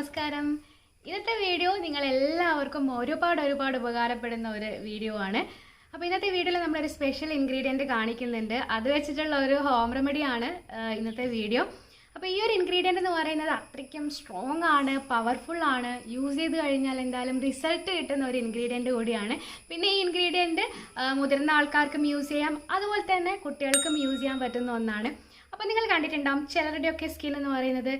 നമസ്കാരം. ഇന്നത്തെ വീഡിയോ നിങ്ങളെല്ലാവർക്കും ഒരുപാട് ഉപകാരപ്പെടുന്ന ഒരു വീഡിയോ ആണ്. അപ്പോൾ ഇന്നത്തെ വീഡിയോയിൽ നമ്മളൊരു സ്പെഷ്യൽ ഇൻഗ്രീഡിയൻറ്റ് കാണിക്കുന്നുണ്ട്. അത് വെച്ചിട്ടുള്ള ഒരു ഹോം റെമഡിയാണ് ഇന്നത്തെ വീഡിയോ. അപ്പോൾ ഈ ഒരു ഇൻഗ്രീഡിയൻ്റ് എന്ന് പറയുന്നത് അത്രയ്ക്കും സ്ട്രോങ് ആണ്, പവർഫുൾ ആണ്. യൂസ് ചെയ്ത് കഴിഞ്ഞാൽ എന്തായാലും റിസൾട്ട് കിട്ടുന്ന ഒരു ഇൻഗ്രീഡിയൻറ്റ് കൂടിയാണ്. പിന്നെ ഈ ഇൻഗ്രീഡിയൻറ്റ് മുതിർന്ന ആൾക്കാർക്കും യൂസ് ചെയ്യാം, അതുപോലെ തന്നെ കുട്ടികൾക്കും യൂസ് ചെയ്യാൻ പറ്റുന്ന ഒന്നാണ്. അപ്പോൾ നിങ്ങൾ കണ്ടിട്ടുണ്ടാകും ചിലരുടെയൊക്കെ സ്കിൻ എന്ന് പറയുന്നത്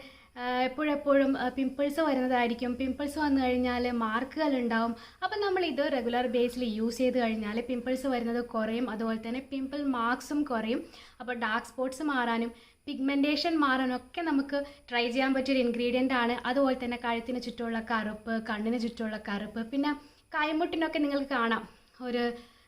എപ്പോഴും പിമ്പിൾസ് വരുന്നതായിരിക്കും. പിമ്പിൾസ് വന്നു കഴിഞ്ഞാൽ മാർക്കുകൾ ഉണ്ടാവും. അപ്പം നമ്മൾ ഇത് റെഗുലർ ബേസിൽ യൂസ് ചെയ്ത് കഴിഞ്ഞാൽ പിമ്പിൾസ് വരുന്നത് കുറയും, അതുപോലെ തന്നെ പിമ്പിൾ മാർക്സും കുറയും. അപ്പോൾ ഡാർക്ക് സ്പോട്ട്സ് മാറാനും പിഗ്മെൻറ്റേഷൻ മാറാനൊക്കെ നമുക്ക് ട്രൈ ചെയ്യാൻ പറ്റിയൊരു ഇൻഗ്രീഡിയൻ്റ് ആണ്. അതുപോലെ തന്നെ കഴുത്തിന് ചുറ്റുമുള്ള കറുപ്പ്, കണ്ണിന് ചുറ്റുമുള്ള കറുപ്പ്, പിന്നെ കൈമുട്ടിനൊക്കെ നിങ്ങൾക്ക് കാണാം ഒരു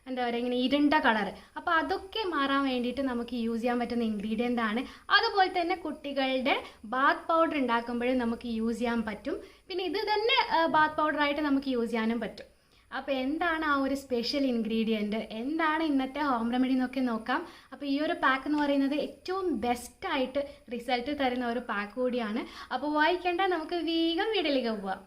എന്താ പറയുക ഇങ്ങനെ ഇരുണ്ട കളർ. അപ്പോൾ അതൊക്കെ മാറാൻ വേണ്ടിയിട്ട് നമുക്ക് യൂസ് ചെയ്യാൻ പറ്റുന്ന ഇൻഗ്രീഡിയൻ്റ് ആണ്. അതുപോലെ തന്നെ കുട്ടികളുടെ ബാത്ത് പൗഡർ ഉണ്ടാക്കുമ്പോഴും നമുക്ക് യൂസ് ചെയ്യാൻ പറ്റും. പിന്നെ ഇത് തന്നെ ബാത്ത് പൗഡറായിട്ട് നമുക്ക് യൂസ് ചെയ്യാനും പറ്റും. അപ്പോൾ എന്താണ് ആ ഒരു സ്പെഷ്യൽ ഇൻഗ്രീഡിയൻറ്റ്, എന്താണ് ഇന്നത്തെ ഹോം റെമഡി എന്നൊക്കെ നോക്കാം. അപ്പോൾ ഈ ഒരു പാക്ക് എന്ന് പറയുന്നത് ഏറ്റവും ബെസ്റ്റായിട്ട് റിസൾട്ട് തരുന്ന ഒരു പാക്ക് കൂടിയാണ്. അപ്പോൾ വായിക്കേണ്ട, നമുക്ക് വേഗം വീഡിയോയിലേക്ക് പോവാം.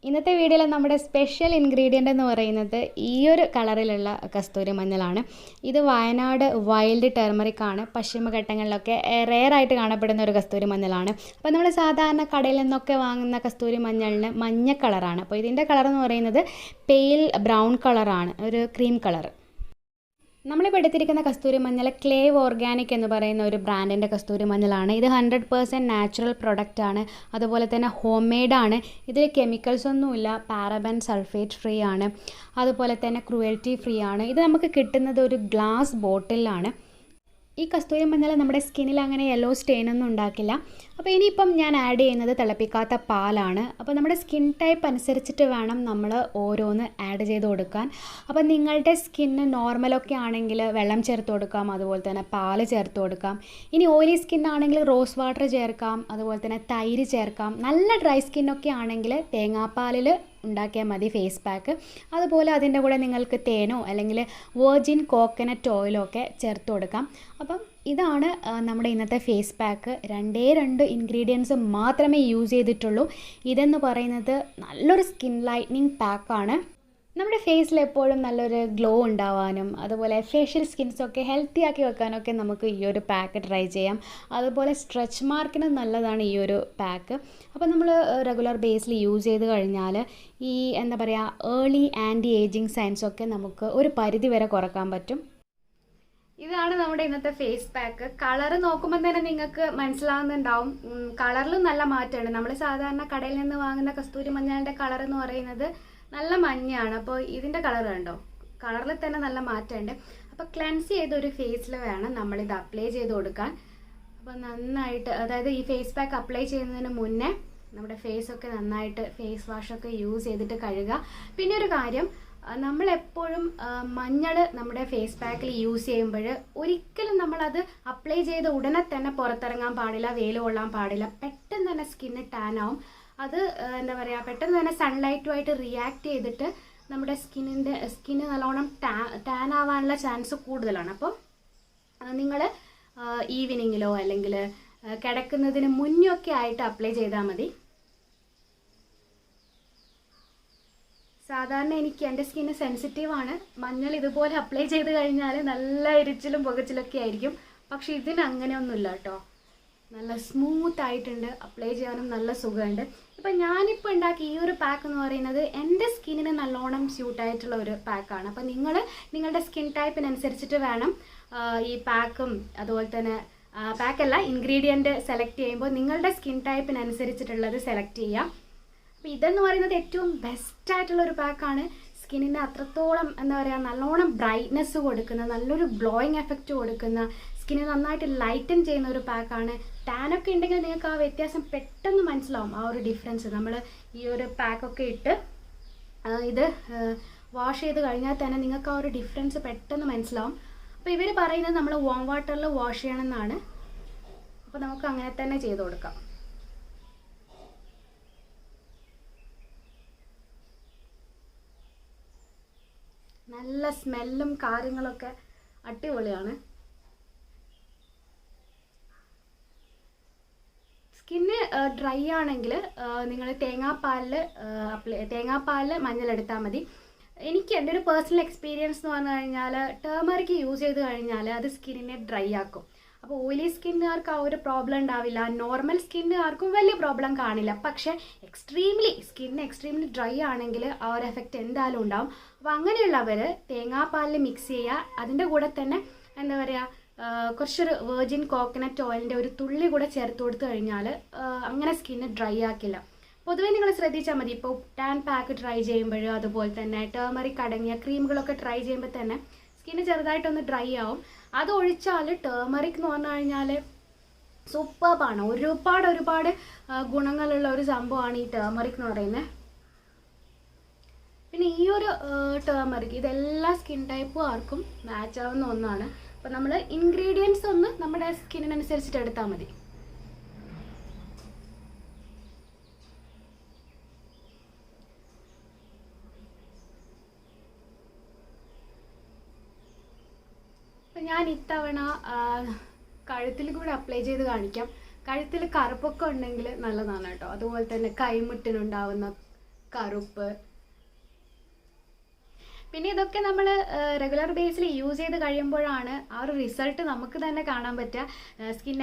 ഇന്നത്തെ വീഡിയോയിൽ നമ്മുടെ സ്പെഷ്യൽ ഇൻഗ്രീഡിയൻ്റ് എന്ന് പറയുന്നത് ഈ ഒരു കളറിലുള്ള കസ്തൂരി മഞ്ഞളാണ്. ഇത് വയനാട് വൈൽഡ് ടെർമറിക് ആണ്. പശ്ചിമഘട്ടങ്ങളിലൊക്കെ റെയറായിട്ട് കാണപ്പെടുന്ന ഒരു കസ്തൂരി മഞ്ഞളാണ്. അപ്പോൾ നമ്മൾ സാധാരണ കടയിൽ നിന്നൊക്കെ വാങ്ങുന്ന കസ്തൂരി മഞ്ഞളിന് മഞ്ഞ കളറാണ്. അപ്പോൾ ഇതിൻ്റെ കളർ എന്ന് പറയുന്നത് പെയിൽ ബ്രൗൺ കളറാണ്, ഒരു ക്രീം കളർ. നമ്മളിപ്പോൾ എടുത്തിരിക്കുന്ന കസ്തൂരി മഞ്ഞൾ ക്ലേവ് ഓർഗാനിക് എന്ന് പറയുന്ന ഒരു ബ്രാൻഡിൻ്റെ കസ്തൂരി മഞ്ഞളാണ്. ഇത് 100% നാച്ചുറൽ പ്രൊഡക്റ്റ് ആണ്, അതുപോലെ തന്നെ ഹോം മെയ്ഡാണ്. ഇതിൽ കെമിക്കൽസ് ഒന്നുമില്ല, പാരബൻ സൾഫേറ്റ് ഫ്രീ ആണ്, അതുപോലെ തന്നെ ക്രൂവൽറ്റി ഫ്രീ ആണ്. ഇത് നമുക്ക് കിട്ടുന്നത് ഒരു ഗ്ലാസ് ബോട്ടിലാണ്. ഈ കസ്തൂരി മഞ്ഞൾ നമ്മുടെ സ്കിന്നിൽ അങ്ങനെ യെല്ലോ സ്റ്റെയിനൊന്നും ഉണ്ടാക്കില്ല. അപ്പോൾ ഇനിയിപ്പം ഞാൻ ആഡ് ചെയ്യുന്നത് തിളപ്പിക്കാത്ത പാലാണ്. അപ്പോൾ നമ്മുടെ സ്കിൻ ടൈപ്പ് അനുസരിച്ചിട്ട് വേണം നമ്മൾ ഓരോന്ന് ആഡ് ചെയ്ത് കൊടുക്കാൻ. അപ്പോൾ നിങ്ങളുടെ സ്കിന്ന് നോർമലൊക്കെ ആണെങ്കിൽ വെള്ളം ചേർത്ത് കൊടുക്കാം, അതുപോലെ തന്നെ പാല് ചേർത്ത് കൊടുക്കാം. ഇനി ഓയിലി സ്കിൻ ആണെങ്കിൽ റോസ് വാട്ടർ ചേർക്കാം, അതുപോലെ തന്നെ തൈര് ചേർക്കാം. നല്ല ഡ്രൈ സ്കിന്നൊക്കെ ആണെങ്കിൽ തേങ്ങാപ്പാലിൽ ഉണ്ടാക്കിയാൽ മതി ഫേസ് പാക്ക്. അതുപോലെ അതിൻ്റെ കൂടെ നിങ്ങൾക്ക് തേനോ അല്ലെങ്കിൽ വെർജിൻ കോക്കനട്ട് ഓയിലോ ഒക്കെ ചേർത്ത് കൊടുക്കാം. അപ്പം ഇതാണ് നമ്മുടെ ഇന്നത്തെ ഫേസ് പാക്ക്. രണ്ട് ഇൻഗ്രീഡിയൻസ് മാത്രമേ യൂസ് ചെയ്തിട്ടുള്ളൂ. ഇതെന്ന് പറയുന്നത് നല്ലൊരു സ്കിൻ ലൈറ്റനിങ് പാക്കാണ്. നമ്മുടെ ഫേസിൽ എപ്പോഴും നല്ലൊരു ഗ്ലോ ഉണ്ടാവാനും അതുപോലെ ഫേഷ്യൽ സ്കിൻസൊക്കെ ഹെൽത്തി ആക്കി വെക്കാനൊക്കെ നമുക്ക് ഈ ഒരു പാക്ക് ട്രൈ ചെയ്യാം. അതുപോലെ സ്ട്രെച്ച് മാർക്കിന് നല്ലതാണ് ഈ ഒരു പാക്ക്. അപ്പോൾ നമ്മൾ റെഗുലർ ബേസിൽ യൂസ് ചെയ്ത് കഴിഞ്ഞാൽ ഈ എന്താ പറയുക ഏർലി ആൻറ്റി ഏജിങ് സൈൻസൊക്കെ നമുക്ക് ഒരു പരിധി വരെ കുറക്കാൻ പറ്റും. ഇതാണ് നമ്മുടെ ഇന്നത്തെ ഫേസ് പാക്ക്. കളർ നോക്കുമ്പോൾ തന്നെ നിങ്ങൾക്ക് മനസ്സിലാവുന്നുണ്ടാവും, കളറിലും നല്ല മാറ്റമുണ്ട്. നമ്മൾ സാധാരണ കടയിൽ നിന്ന് വാങ്ങുന്ന കസ്തൂരി മഞ്ഞളിൻ്റെ കളർ എന്ന് പറയുന്നത് നല്ല മഞ്ഞയാണ്. അപ്പോൾ ഇതിൻ്റെ കളർ കണ്ടോ, കളറിൽ തന്നെ നല്ല മാറ്റമുണ്ട്. അപ്പോൾ ക്ലെൻസ് ചെയ്തൊരു ഫേസിൽ വേണം നമ്മളിത് അപ്ലൈ ചെയ്ത് കൊടുക്കാൻ. അപ്പോൾ നന്നായിട്ട്, അതായത് ഈ ഫേസ് പാക്ക് അപ്ലൈ ചെയ്യുന്നതിന് മുന്നേ നമ്മുടെ ഫേസൊക്കെ നന്നായിട്ട് ഫേസ് വാഷൊക്കെ യൂസ് ചെയ്തിട്ട് കഴുകുക. പിന്നെ ഒരു കാര്യം, നമ്മളെപ്പോഴും മഞ്ഞൾ നമ്മുടെ ഫേസ് പാക്കിൽ യൂസ് ചെയ്യുമ്പോൾ ഒരിക്കലും നമ്മളത് അപ്ലൈ ചെയ്ത ഉടനെ തന്നെ പുറത്തിറങ്ങാൻ പാടില്ല, വെയിൽ കൊള്ളാൻ പാടില്ല. പെട്ടെന്ന് തന്നെ സ്കിന്ന് ടാൻ ആവും. അത് എന്താ പറയുക, പെട്ടെന്ന് തന്നെ സൺലൈറ്റുമായിട്ട് റിയാക്ട് ചെയ്തിട്ട് നമ്മുടെ സ്കിന്ന് നല്ലോണം ടാൻ ആവാനുള്ള ചാൻസ് കൂടുതലാണ്. അപ്പോൾ നിങ്ങൾ ഈവനിങ്ങിലോ അല്ലെങ്കിൽ കിടക്കുന്നതിന് മുന്നൊക്കെ ആയിട്ട് അപ്ലൈ ചെയ്താൽ മതി. സാധാരണ എൻ്റെ സ്കിന്ന് സെൻസിറ്റീവാണ്. മഞ്ഞൾ ഇതുപോലെ അപ്ലൈ ചെയ്ത് കഴിഞ്ഞാൽ നല്ല എരിച്ചിലും പുകച്ചിലൊക്കെ ആയിരിക്കും. പക്ഷെ ഇതിന് അങ്ങനെയൊന്നുമില്ല കേട്ടോ, നല്ല സ്മൂത്ത് ആയിട്ടുണ്ട്, അപ്ലൈ ചെയ്യാനും നല്ല സുഖമുണ്ട്. ഇപ്പം ഞാനിപ്പോൾ ഉണ്ടാക്കിയ ഈ ഒരു പാക്ക് എന്ന് പറയുന്നത് എൻ്റെ സ്കിന്നിന് നല്ലോണം സ്യൂട്ടായിട്ടുള്ള ഒരു പാക്കാണ്. അപ്പോൾ നിങ്ങൾ നിങ്ങളുടെ സ്കിൻ ടൈപ്പിനനുസരിച്ചിട്ട് വേണം ഈ പാക്കും അതുപോലെ തന്നെ പാക്കല്ല ഇൻഗ്രീഡിയൻറ്റ് സെലക്ട് ചെയ്യുമ്പോൾ നിങ്ങളുടെ സ്കിൻ ടൈപ്പിനനുസരിച്ചിട്ടുള്ളത് സെലക്ട് ചെയ്യുക. അപ്പോൾ ഇതെന്ന് പറയുന്നത് ഏറ്റവും ബെസ്റ്റായിട്ടുള്ളൊരു പാക്കാണ്. സ്കിന്നിന് അത്രത്തോളം എന്താ പറയുക നല്ലോണം ബ്രൈറ്റ്നെസ് കൊടുക്കുന്ന, നല്ലൊരു ഗ്ലോയിങ് എഫക്റ്റ് കൊടുക്കുന്ന, സ്കിന്നിന് നന്നായിട്ട് ലൈറ്റൻ ചെയ്യുന്ന ഒരു പാക്കാണ്. ടാനൊക്കെ ഉണ്ടെങ്കിൽ നിങ്ങൾക്ക് ആ വ്യത്യാസം പെട്ടെന്ന് മനസ്സിലാവും, ആ ഒരു ഡിഫറൻസ്. നമ്മൾ ഈ ഒരു പാക്കൊക്കെ ഇട്ട് ഇത് വാഷ് ചെയ്ത് കഴിഞ്ഞാൽ തന്നെ നിങ്ങൾക്ക് ആ ഒരു ഡിഫറൻസ് പെട്ടെന്ന് മനസ്സിലാവും. അപ്പോൾ ഇവർ പറയുന്നത് നമ്മൾ വാം വാട്ടറിൽ വാഷ് ചെയ്യണമെന്നാണ്. അപ്പോൾ നമുക്ക് അങ്ങനെ തന്നെ ചെയ്ത് കൊടുക്കാം. നല്ല സ്മെല്ലും കാര്യങ്ങളൊക്കെ അടിപൊളിയാണ്. സ്കിന്ന് ഡ്രൈ ആണെങ്കിൽ നിങ്ങൾ തേങ്ങാപ്പാലിൽ മഞ്ഞളെടുത്താൽ മതി. എനിക്ക് എൻ്റെ ഒരു പേഴ്സണൽ എക്സ്പീരിയൻസ് എന്ന് പറഞ്ഞു കഴിഞ്ഞാൽ ടേമറിക് യൂസ് ചെയ്ത് കഴിഞ്ഞാൽ അത് സ്കിന്നിനെ ഡ്രൈ ആക്കും. അപ്പോൾ ഓയിലി സ്കിന്നുകാർക്ക് ആ ഒരു പ്രോബ്ലം ഉണ്ടാവില്ല, നോർമൽ സ്കിന്നുകാർക്കും വലിയ പ്രോബ്ലം കാണില്ല. പക്ഷേ സ്കിൻ എക്സ്ട്രീംലി ഡ്രൈ ആണെങ്കിൽ ആ ഒരു എഫക്റ്റ് എന്തായാലും ഉണ്ടാവും. അപ്പോൾ അങ്ങനെയുള്ളവർ തേങ്ങാപ്പാലിൽ മിക്സ് ചെയ്യുക. അതിൻ്റെ കൂടെ തന്നെ എന്താ പറയുക, കുറച്ചൊരു വെർജിൻ കോക്കനട്ട് ഓയിലിൻ്റെ ഒരു തുള്ളി കൂടെ ചേർത്ത് കൊടുത്തു കഴിഞ്ഞാൽ അങ്ങനെ സ്കിന്ന് ഡ്രൈ ആക്കില്ല. പൊതുവേ നിങ്ങൾ ശ്രദ്ധിച്ചാൽ മതി, ഇപ്പോൾ ടാൻ പാക്ക് ട്രൈ ചെയ്യുമ്പോഴും അതുപോലെ തന്നെ ടേമറിക് അടങ്ങിയ ക്രീമുകളൊക്കെ ട്രൈ ചെയ്യുമ്പോൾ തന്നെ സ്കിന്ന് ചെറുതായിട്ടൊന്ന് ഡ്രൈ ആവും. അത് ഒഴിച്ചാൽ ടേമറിക് എന്ന് പറഞ്ഞു കഴിഞ്ഞാൽ സൂപ്പർബാണ്. ഒരുപാട് ഗുണങ്ങളുള്ള ഒരു സംഭവമാണ് ഈ ടേമറിക് എന്ന് പറയുന്നത്. പിന്നെ ഈ ഒരു ടേമറിക് ഇതെല്ലാ സ്കിൻ ടൈപ്പും ആർക്കും മാച്ച് ആവുന്ന ഒന്നാണ്. അപ്പോൾ നമ്മൾ ഇൻഗ്രീഡിയൻസ് ഒന്ന് നമ്മുടെ സ്കിന്നിനനുസരിച്ചിട്ട് എടുത്താൽ മതി. ഞാൻ ഇത്തവണ കഴുത്തിൽ കൂടെ അപ്ലൈ ചെയ്ത് കാണിക്കാം. കഴുത്തിൽ കറുപ്പൊക്കെ ഉണ്ടെങ്കിൽ നല്ലതാണ് കേട്ടോ. അതുപോലെ തന്നെ കൈമുട്ടിനുണ്ടാവുന്ന കറുപ്പ്. പിന്നെ ഇതൊക്കെ നമ്മൾ റെഗുലർ ബേസിൽ യൂസ് ചെയ്ത് കഴിയുമ്പോഴാണ് ആ ഒരു റിസൾട്ട് നമുക്ക് തന്നെ കാണാൻ പറ്റുക. സ്കിൻ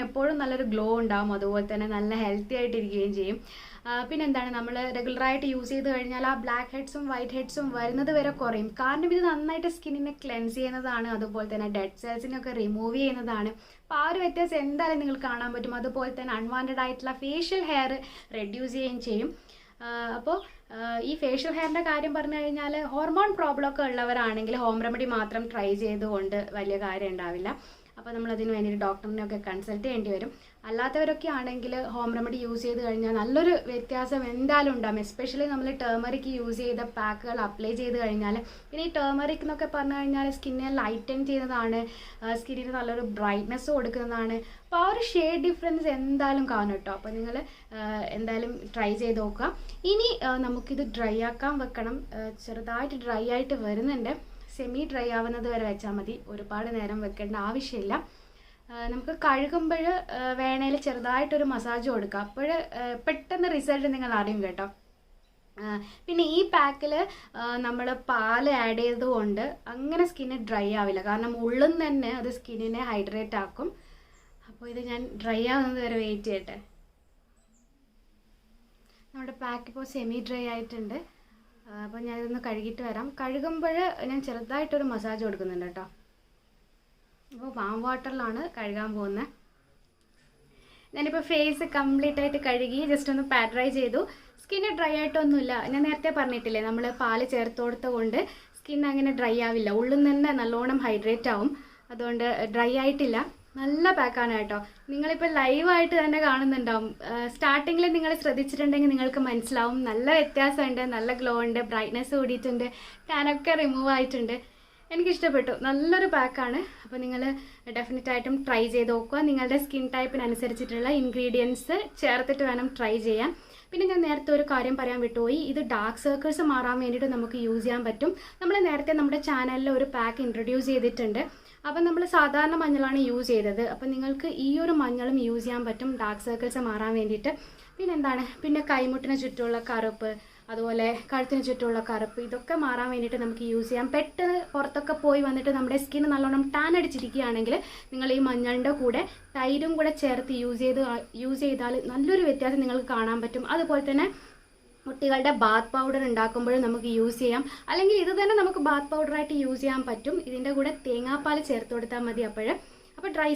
എപ്പോഴും നല്ലൊരു ഗ്ലോ ഉണ്ടാവും, അതുപോലെ തന്നെ നല്ല ഹെൽത്തി ആയിട്ടിരിക്കുകയും ചെയ്യും. പിന്നെന്താണ്, നമ്മൾ റെഗുലറായിട്ട് യൂസ് ചെയ്ത് കഴിഞ്ഞാൽ ആ ബ്ലാക്ക് ഹെഡ്സും വൈറ്റ് ഹെഡ്സും വരുന്നത് വരെ കുറയും. കാരണം ഇത് നന്നായിട്ട് സ്കിന്നിനെ ക്ലെൻസ് ചെയ്യുന്നതാണ്, അതുപോലെ തന്നെ ഡെഡ് സെൽസിനൊക്കെ റിമൂവ് ചെയ്യുന്നതാണ്. അപ്പോൾ ആ ഒരു വ്യത്യാസം എന്തായാലും നിങ്ങൾക്ക് കാണാൻ പറ്റും. അതുപോലെ തന്നെ അൺവാണ്ടഡ് ആയിട്ടുള്ള ഫേഷ്യൽ ഹെയർ റെഡ്യൂസ് ചെയ്യുകയും ചെയ്യും. അപ്പോൾ ഈ ഫേഷ്യൽ ഹെയറിൻ്റെ കാര്യം പറഞ്ഞു കഴിഞ്ഞാൽ ഹോർമോൺ പ്രോബ്ലം ഒക്കെ ഉള്ളവരാണെങ്കിൽ ഹോം റെമഡി മാത്രം ട്രൈ ചെയ്തുകൊണ്ട് വലിയ കാര്യം ഉണ്ടാവില്ല. അപ്പോൾ നമ്മളതിന് വേണ്ടിയിട്ട് ഡോക്ടറിനെയൊക്കെ കൺസൾട്ട് ചെയ്യേണ്ടി വരും. അല്ലാത്തവരൊക്കെ ആണെങ്കിൽ ഹോം റെമഡി യൂസ് ചെയ്ത് കഴിഞ്ഞാൽ നല്ലൊരു വ്യത്യാസം എന്തായാലും ഉണ്ടാകും. എസ്പെഷ്യലി നമ്മൾ ടേമറിക് യൂസ് ചെയ്ത പാക്കുകൾ അപ്ലൈ ചെയ്ത് കഴിഞ്ഞാൽ. പിന്നെ ഈ ടേമറിക് എന്നൊക്കെ പറഞ്ഞു കഴിഞ്ഞാൽ സ്കിന്നിനെ ലൈറ്റൻ ചെയ്യുന്നതാണ്, സ്കിന്നിന് നല്ലൊരു ബ്രൈറ്റ്നെസ് കൊടുക്കുന്നതാണ്. അപ്പോൾ ആ ഒരു ഷെയ്ഡ് ഡിഫറൻസ് എന്തായാലും കാണും കേട്ടോ. അപ്പോൾ നിങ്ങൾ എന്തായാലും ട്രൈ ചെയ്ത് നോക്കുക. ഇനി നമുക്കിത് ഡ്രൈ ആക്കാൻ വെക്കണം. ചെറുതായിട്ട് ഡ്രൈ ആയിട്ട് വരുന്നുണ്ട്. സെമി ഡ്രൈ ആവുന്നത് വരെ വെച്ചാൽ മതി, ഒരുപാട് നേരം വെക്കേണ്ട ആവശ്യമില്ല. നമുക്ക് കഴുകുമ്പോൾ വേണേൽ ചെറുതായിട്ടൊരു മസാജ് കൊടുക്കുക. അപ്പോൾ പെട്ടെന്ന് റിസൾട്ട് നിങ്ങൾ അറിയും കേട്ടോ. പിന്നെ ഈ പാക്കിൽ നമ്മൾ പാല് ആഡ് ചെയ്തതുകൊണ്ട് അങ്ങനെ സ്കിന്ന് ഡ്രൈ ആവില്ല, കാരണം ഉള്ളിൽ നിന്ന് തന്നെ അത് സ്കിന്നിനെ ഹൈഡ്രേറ്റ് ആക്കും. അപ്പോൾ ഇത് ഞാൻ ഡ്രൈ ആവുന്നത് വരെ വെയിറ്റ് ചെയ്യട്ടെ. നമ്മുടെ പാക്ക് ഇപ്പോൾ സെമി ഡ്രൈ ആയിട്ടുണ്ട്. അപ്പോൾ ഞാനിതൊന്ന് കഴുകിയിട്ട് വരാം. കഴുകുമ്പോൾ ഞാൻ ചെറുതായിട്ടൊരു മസാജ് കൊടുക്കുന്നുണ്ട് കേട്ടോ. അപ്പോൾ വാം വാട്ടറിലാണ് കഴുകാൻ പോകുന്നത്. ഞാനിപ്പോൾ ഫേസ് കംപ്ലീറ്റ് ആയിട്ട് കഴുകി ജസ്റ്റ് ഒന്ന് പാറ്റ് ഡ്രൈ ചെയ്തു. സ്കിന്ന് ഡ്രൈ ആയിട്ടൊന്നുമില്ല. ഞാൻ നേരത്തെ പറഞ്ഞിട്ടില്ലേ, നമ്മൾ പാല് ചേർത്ത് കൊടുത്തത് കൊണ്ട് സ്കിൻ അങ്ങനെ ഡ്രൈ ആവില്ല, ഉള്ളിൽ നിന്ന് തന്നെ നല്ലോണം ഹൈഡ്രേറ്റ് ആവും. അതുകൊണ്ട് ഡ്രൈ ആയിട്ടില്ല. നല്ല പാക്കാണ് കേട്ടോ. നിങ്ങളിപ്പോൾ ലൈവായിട്ട് തന്നെ കാണുന്നുണ്ടാവും. സ്റ്റാർട്ടിങ്ങിൽ നിങ്ങൾ ശ്രദ്ധിച്ചിട്ടുണ്ടെങ്കിൽ നിങ്ങൾക്ക് മനസ്സിലാവും, നല്ല വ്യത്യാസമുണ്ട്, നല്ല ഗ്ലോ ഉണ്ട്, ബ്രൈറ്റ്നെസ് കൂടിയിട്ടുണ്ട്, ടാനൊക്കെ റിമൂവ് ആയിട്ടുണ്ട്. എനിക്കിഷ്ടപ്പെട്ടു, നല്ലൊരു പാക്കാണ്. അപ്പോൾ നിങ്ങൾ ഡെഫിനറ്റായിട്ടും ട്രൈ ചെയ്ത് നോക്കുക. നിങ്ങളുടെ സ്കിൻ ടൈപ്പിനനുസരിച്ചിട്ടുള്ള ഇൻഗ്രീഡിയൻസ് ചേർത്തിട്ട് വേണം ട്രൈ ചെയ്യാൻ. പിന്നെ ഞാൻ നേരത്തെ ഒരു കാര്യം പറയാൻ വിട്ടുപോയി, ഇത് ഡാർക്ക് സർക്കിൾസ് മാറാൻ വേണ്ടിയിട്ട് നമുക്ക് യൂസ് ചെയ്യാൻ പറ്റും. നമ്മൾ നേരത്തെ നമ്മുടെ ചാനലിൽ ഒരു പാക്ക് ഇൻട്രൊഡ്യൂസ് ചെയ്തിട്ടുണ്ട്. അപ്പം നമ്മൾ സാധാരണ മഞ്ഞളാണ് യൂസ് ചെയ്തത്. അപ്പം നിങ്ങൾക്ക് ഈ ഒരു മഞ്ഞളും യൂസ് ചെയ്യാൻ പറ്റും ഡാർക്ക് സർക്കിൾസ് മാറാൻ വേണ്ടിയിട്ട്. പിന്നെ കൈമുട്ടിന് ചുറ്റുമുള്ള കറുപ്പ്, അതുപോലെ കഴുത്തിന് ചുറ്റുമുള്ള കറുപ്പ്, ഇതൊക്കെ മാറാൻ വേണ്ടിയിട്ട് നമുക്ക് യൂസ് ചെയ്യാം. പെട്ടെന്ന് പുറത്തൊക്കെ പോയി വന്നിട്ട് നമ്മുടെ സ്കിന്ന് നല്ലോണം ടാൻ അടിച്ചിരിക്കുകയാണെങ്കിൽ നിങ്ങൾ ഈ മഞ്ഞളിൻ്റെ കൂടെ തൈരും കൂടെ ചേർത്ത് യൂസ് ചെയ്താൽ നല്ലൊരു വ്യത്യാസം നിങ്ങൾക്ക് കാണാൻ പറ്റും. അതുപോലെ തന്നെ കുട്ടികളുടെ ബാത്ത് പൗഡർ ഉണ്ടാക്കുമ്പോഴും നമുക്ക് യൂസ് ചെയ്യാം. അല്ലെങ്കിൽ ഇത് തന്നെ നമുക്ക് ബാത്ത് പൗഡറായിട്ട് യൂസ് ചെയ്യാൻ പറ്റും. ഇതിൻ്റെ കൂടെ തേങ്ങാപ്പാൽ ചേർത്ത് കൊടുത്താൽ മതി. അപ്പോൾ ഡ്രൈ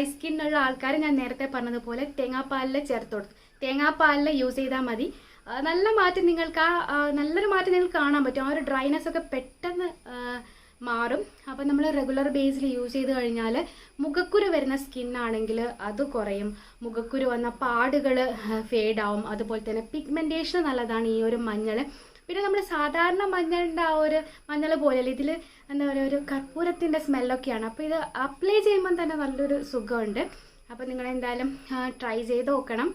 സ്കിന്നുള്ള ആൾക്കാർ ഞാൻ നേരത്തെ പറഞ്ഞതുപോലെ തേങ്ങാപ്പാലിൽ യൂസ് ചെയ്താൽ മതി. നല്ലൊരു മാറ്റം നിങ്ങൾക്ക് കാണാൻ പറ്റും. ആ ഒരു ഡ്രൈനെസ് ഒക്കെ പെട്ടെന്ന് മാറും. അപ്പോൾ നമ്മൾ റെഗുലർ ബേസിൽ യൂസ് ചെയ്ത് കഴിഞ്ഞാൽ മുഖക്കുരു വരുന്ന സ്കിന്നാണെങ്കിൽ അത് കുറയും. മുഖക്കുരു വന്ന പാടുകൾ ഫേഡാവും. അതുപോലെ തന്നെ പിഗ്മെൻറ്റേഷൻ നല്ലതാണ് ഈ ഒരു മഞ്ഞൾ. പിന്നെ നമ്മൾ സാധാരണ മഞ്ഞളുടെ ആ ഒരു മഞ്ഞൾ പോലെയല്ല, ഇതിൽ എന്താ പറയുക, ഒരു കർപ്പൂരത്തിൻ്റെ സ്മെല്ലൊക്കെയാണ്. അപ്പോൾ ഇത് അപ്ലൈ ചെയ്യുമ്പം തന്നെ നല്ലൊരു സുഖമുണ്ട്. അപ്പോൾ നിങ്ങളെന്തായാലും ട്രൈ ചെയ്ത് നോക്കണം.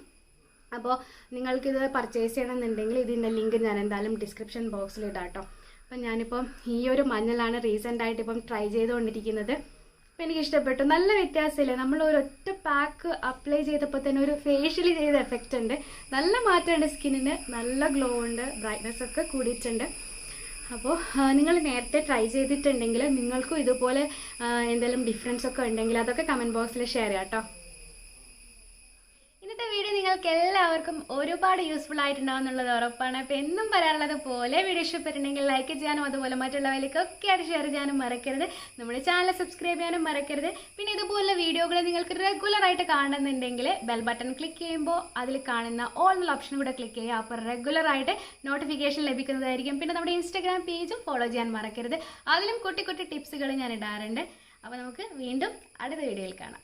അപ്പോൾ നിങ്ങൾക്കിത് പർച്ചേസ് ചെയ്യണമെന്നുണ്ടെങ്കിൽ ഇതിൻ്റെ ലിങ്ക് ഞാൻ എന്തായാലും ഡിസ്ക്രിപ്ഷൻ ബോക്സിൽ ഇടാം കേട്ടോ. അപ്പം ഞാനിപ്പം ഈ ഒരു മഞ്ഞളാണ് റീസെൻ്റായിട്ട് ഇപ്പം ട്രൈ ചെയ്തുകൊണ്ടിരിക്കുന്നത്. എനിക്ക് ഇഷ്ടപ്പെട്ടു. നല്ല വ്യത്യാസമില്ല. നമ്മൾ ഒരൊറ്റ പാക്ക് അപ്ലൈ ചെയ്തപ്പോൾ തന്നെ ഒരു ഫേഷ്യൽ ചെയ്ത എഫക്റ്റ് ഉണ്ട്. നല്ല മാറ്റമുണ്ട് സ്കിന്നിന്. നല്ല ഗ്ലോ ഉണ്ട്. ബ്രൈറ്റ്നസ് ഒക്കെ കൂടിയിട്ടുണ്ട്. അപ്പോൾ നിങ്ങൾ നേരത്തെ ട്രൈ ചെയ്തിട്ടുണ്ടെങ്കിൽ നിങ്ങൾക്കും ഇതുപോലെ എന്തെങ്കിലും ഡിഫറൻസ് ഒക്കെ ഉണ്ടെങ്കിൽ അതൊക്കെ കമൻറ്റ് ബോക്സിൽ ഷെയർ ചെയ്യാം കേട്ടോ. ഇന്നത്തെ വീഡിയോ നിങ്ങൾക്ക് എല്ലാവർക്കും ഒരുപാട് യൂസ്ഫുൾ ആയിട്ടുണ്ടാവും എന്നുള്ളത് ഉറപ്പാണ്. അപ്പോൾ എന്നും പറയാറുള്ളത് പോലെ വീഡിയോ ഇഷ്ടപ്പെട്ടിട്ടുണ്ടെങ്കിൽ ലൈക്ക് ചെയ്യാനും അതുപോലെ മറ്റുള്ളവരിലേക്കൊക്കെ ആയിട്ട് ഷെയർ ചെയ്യാനും മറക്കരുത്. നമ്മുടെ ചാനൽ സബ്സ്ക്രൈബ് ചെയ്യാനും മറക്കരുത്. പിന്നെ ഇതുപോലുള്ള വീഡിയോകൾ നിങ്ങൾക്ക് റെഗുലറായിട്ട് കാണുന്നുണ്ടെങ്കിൽ ബെൽ ബട്ടൺ ക്ലിക്ക് ചെയ്യുമ്പോൾ അതിൽ കാണുന്ന ഓൾ എന്നുള്ള ഓപ്ഷൻ കൂടെ ക്ലിക്ക് ചെയ്യുക. അപ്പോൾ റെഗുലറായിട്ട് നോട്ടിഫിക്കേഷൻ ലഭിക്കുന്നതായിരിക്കും. പിന്നെ നമ്മുടെ ഇൻസ്റ്റാഗ്രാം പേജും ഫോളോ ചെയ്യാൻ മറക്കരുത്. അതിലും കുട്ടി കുട്ടി ടിപ്സുകൾ ഞാൻ ഇടാറുണ്ട്. അപ്പോൾ നമുക്ക് വീണ്ടും അടുത്ത വീഡിയോയിൽ കാണാം.